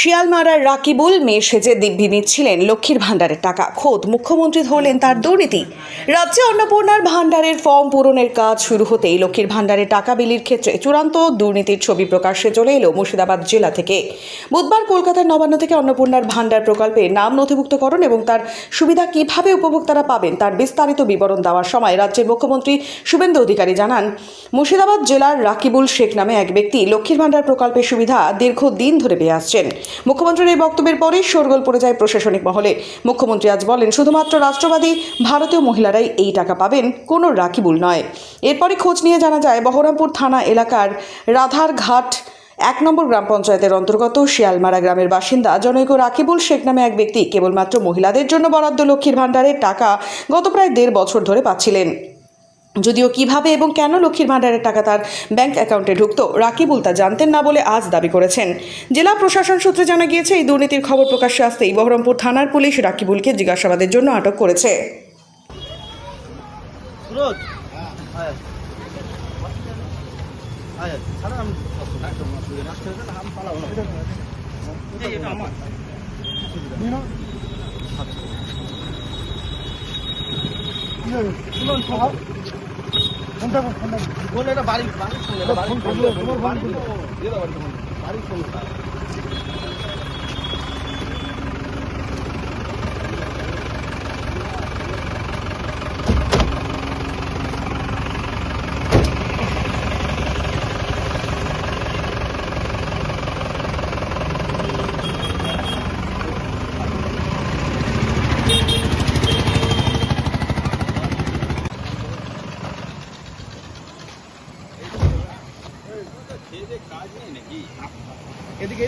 শিয়ালমারার রাকিবুল মেয়ে সেজে দিব্যি নিচ্ছিলেন লক্ষ্মীর ভাণ্ডারের টাকা। খোদ মুখ্যমন্ত্রী ধরলেন তার দুর্নীতি। রাজ্যে অন্নপূর্ণার ভাণ্ডারের ফর্ম পূরণের কাজ শুরু হতেই লক্ষ্মীর ভাণ্ডারে টাকা বিলির ক্ষেত্রে চূড়ান্ত দুর্নীতির ছবি প্রকাশ্যে চলে এলো মুর্শিদাবাদ জেলা থেকে। বুধবার কলকাতার নবান্ন থেকে অন্নপূর্ণার ভাণ্ডার প্রকল্পে নাম নথিভুক্তকরণ এবং তার সুবিধা কিভাবে উপভোক্তারা পাবেন তার বিস্তারিত বিবরণ দেওয়ার সময় রাজ্যের মুখ্যমন্ত্রী শুভেন্দু অধিকারী জানান, মুর্শিদাবাদ জেলার রাকিবুল শেখ নামে এক ব্যক্তি লক্ষ্মীর ভাণ্ডার প্রকল্পের সুবিধা দীর্ঘদিন ধরে পেয়ে আসছেন। মুখ্যমন্ত্রীর এই বক্তব্যের পরেই শোরগোল পড়ে যায় প্রশাসনিক মহলে। মুখ্যমন্ত্রী আজ বলেন, শুধুমাত্র রাষ্ট্রবাদী ভারতীয় মহিলারাই এই টাকা পাবেন, কোনো রাকিবুল নয়। এরপরই খোঁজ নিয়ে জানা যায়, বহরমপুর থানা এলাকার রাধারঘাট 1 নম্বর গ্রাম পঞ্চায়েতের অন্তর্গত শিয়ালমারা গ্রামের বাসিন্দা জনৈক রাকিবুল শেখ নামে এক ব্যক্তি কেবলমাত্র মহিলাদের জন্য বরাদ্দ লক্ষ্মীর ভাণ্ডারের টাকা গত প্রায় 1.5 বছর ধরে পাচ্ছিলেন। যদিও কিভাবে এবং কেন লক্ষ্মীর ভাণ্ডারের টাকা তার ব্যাংক অ্যাকাউন্টে ঢুকত রাকিবুল তা জানতেন না বলে আজ দাবি করেছেন। জেলা প্রশাসন সূত্রে জানা গিয়েছে, এই দুর্নীতির খবর প্রকাশ্যে আসতেই বহরমপুর থানার পুলিশ রাকিবুলকে জিজ্ঞাসাবাদের জন্য আটক করেছে। এদিকে